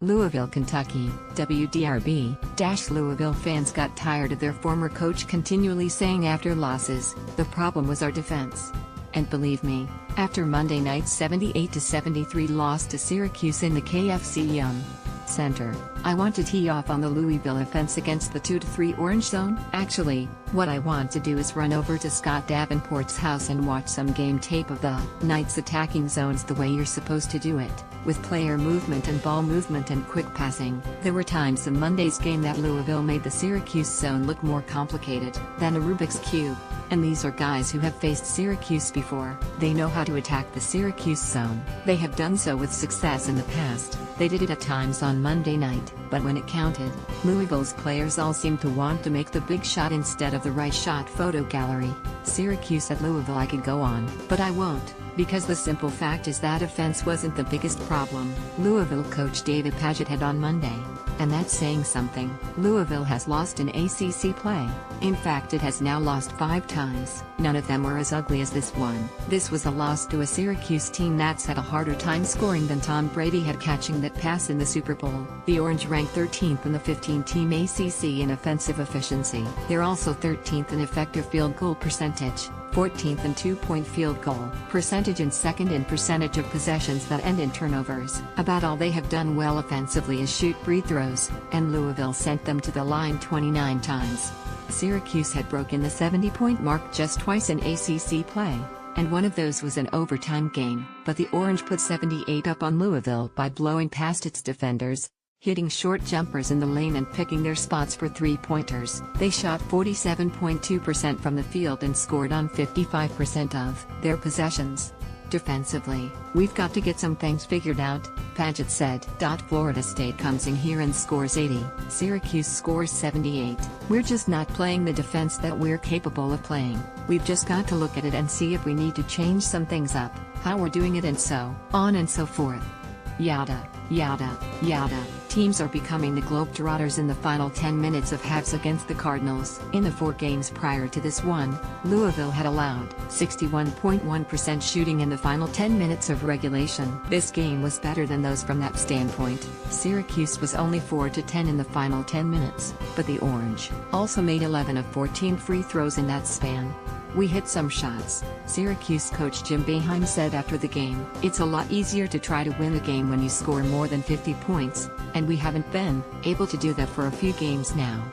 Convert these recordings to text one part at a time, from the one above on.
Louisville, Kentucky, WDRB. Louisville fans got tired of their former coach continually saying after losses, "The problem was our defense." And believe me, after Monday night's 78-73 loss to Syracuse in the KFC Center, I want to tee off on the Louisville offense against the 2-3 orange zone. Actually, what I want to do is run over to Scott Davenport's house and watch some game tape of the Knights attacking zones the way you're supposed to do it, with player movement and ball movement and quick passing. There were times in Monday's game that Louisville made the Syracuse zone look more complicated than a Rubik's Cube, and these are guys who have faced Syracuse before. They know how to attack the Syracuse zone. They have done so with success in the past. They did it at times on Monday night, but when it counted, Louisville's players all seemed to want to make the big shot instead of the right shot. Photo gallery. Syracuse at Louisville. I could go on, but I won't, because the simple fact is that offense wasn't the biggest problem. Louisville coach David Paget had on Monday, and that's saying something. Louisville has lost in ACC play. In fact, it has now lost 5 times. None of them were as ugly as this one. This was a loss to a Syracuse team that's had a harder time scoring than Tom Brady had catching that pass in the Super Bowl. The Orange ranked 13th in the 15-team ACC in offensive efficiency. They're also 13th in effective field goal percentage, 14th in 2-point field goal percentage, and 2nd in percentage of possessions that end in turnovers. About all they have done well offensively is shoot free throws, and Louisville sent them to the line 29 times. Syracuse had broken the 70-point mark just twice in ACC play, and one of those was an overtime game. But the Orange put 78 up on Louisville by blowing past its defenders, hitting short jumpers in the lane and picking their spots for three-pointers. They shot 47.2% from the field and scored on 55% of their possessions. Defensively, we've got to get some things figured out, Paget said. Florida State comes in here and scores 80. Syracuse scores 78. We're just not playing the defense that we're capable of playing. We've just got to look at it and see if we need to change some things up, how we're doing it, and so on and so forth. Yada, yada, yada. Teams are becoming the Globetrotters in the final 10 minutes of halves against the Cardinals. In the 4 games prior to this one, Louisville had allowed 61.1% shooting in the final 10 minutes of regulation. This game was better than those from that standpoint. Syracuse was only 4-10 in the final 10 minutes, but the Orange also made 11 of 14 free throws in that span. We hit some shots, Syracuse coach Jim Boeheim said after the game. It's a lot easier to try to win a game when you score more than 50 points, and we haven't been able to do that for a few games now.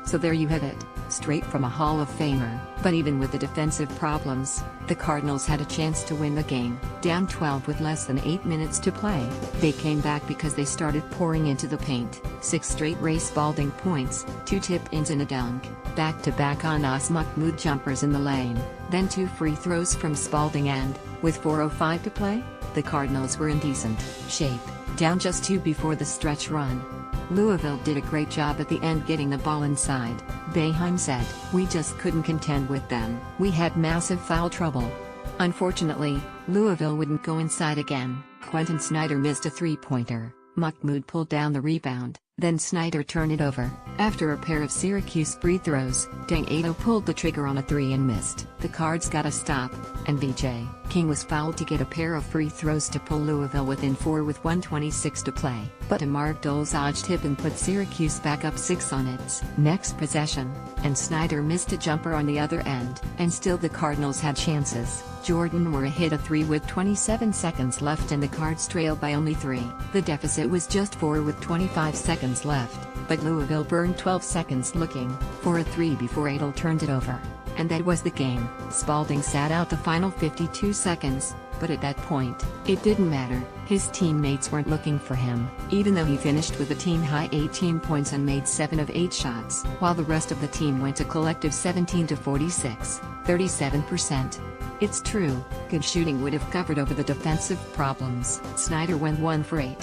So there you have it, straight from a Hall of Famer. But even with the defensive problems, the Cardinals had a chance to win the game. Down 12 with less than 8 minutes to play, they came back because they started pouring into the paint. 6 straight Ray Spalding points, 2 tip-ins and a dunk, back-to-back on Anas Mahmoud jumpers in the lane, then 2 free throws from Spalding, and, with 4:05 to play, the Cardinals were in decent shape, down just 2 before the stretch run. Louisville did a great job at the end getting the ball inside, Boeheim said. We just couldn't contend with them. We had massive foul trouble. Unfortunately, Louisville wouldn't go inside again. Quentin Snyder missed a 3-pointer. Mahmoud pulled down the rebound, then Snyder turned it over. After a pair of Syracuse free throws, Dang pulled the trigger on a 3 and missed. The Cards got a stop, and VJ King was fouled to get a pair of free throws to pull Louisville within 4 with 1:26 to play. But a Mark Dolzage tip and put Syracuse back up 6 on its next possession, and Snyder missed a jumper on the other end. And still the Cardinals had chances. Jordan Nwora hit a 3 with 27 seconds left and the Cards trailed by only 3. The deficit was just 4 with 25 seconds left, but Louisville burned 12 seconds looking for a 3 before Adel turned it over. And that was the game. Spalding sat out the final 52 seconds, but at that point, it didn't matter. His teammates weren't looking for him, even though he finished with a team-high 18 points and made 7 of 8 shots, while the rest of the team went a collective 17-46, 37%. It's true, good shooting would have covered over the defensive problems. Snyder went 1 for 8.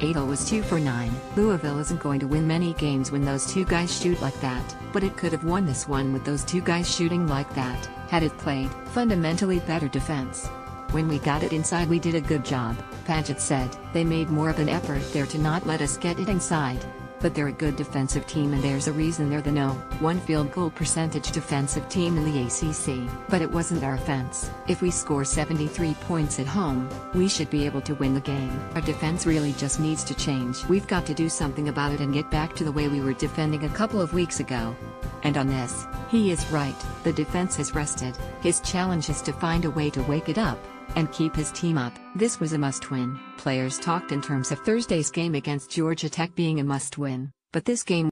Adel was 2 for 9. Louisville isn't going to win many games when those 2 guys shoot like that, but it could have won this one with those 2 guys shooting like that, had it played fundamentally better defense. When we got it inside we did a good job, Paget said. They made more of an effort there to not let us get it inside. But they're a good defensive team, and there's a reason they're the #1 field goal percentage defensive team in the ACC. But it wasn't our offense. If we score 73 points at home, we should be able to win the game. Our defense really just needs to change. We've got to do something about it and get back to the way we were defending a couple of weeks ago. And on this, he is right. The defense has rested. His challenge is to find a way to wake it up and keep his team up. This was a must-win. Players talked in terms of Thursday's game against Georgia Tech being a must-win, but this game